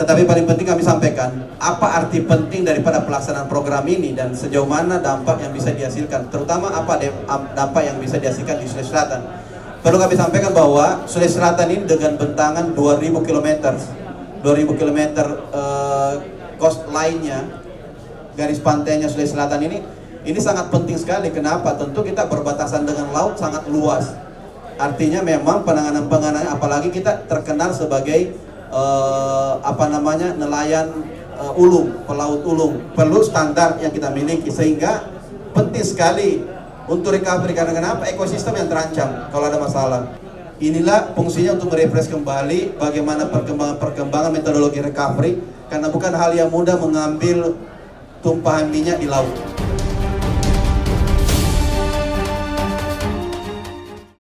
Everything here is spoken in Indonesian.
Tetapi paling penting kami sampaikan, apa arti penting daripada pelaksanaan program ini dan sejauh mana dampak yang bisa dihasilkan, terutama apa dampak yang bisa dihasilkan di Sulawesi Selatan. Perlu kami sampaikan bahwa Sulawesi Selatan ini dengan bentangan 2000 km coastline-nya, garis pantainya Sulawesi Selatan ini sangat penting sekali. Kenapa? Tentu kita berbatasan dengan laut sangat luas. Artinya memang penanganan apalagi kita terkenal sebagai nelayan ulung, pelaut ulung, perlu standar yang kita miliki, sehingga penting sekali untuk recovery. Karena kenapa? Ekosistem yang terancam kalau ada masalah. Inilah fungsinya untuk merefresh kembali bagaimana perkembangan metodologi recovery, karena bukan hal yang mudah mengambil tumpahan minyak di laut.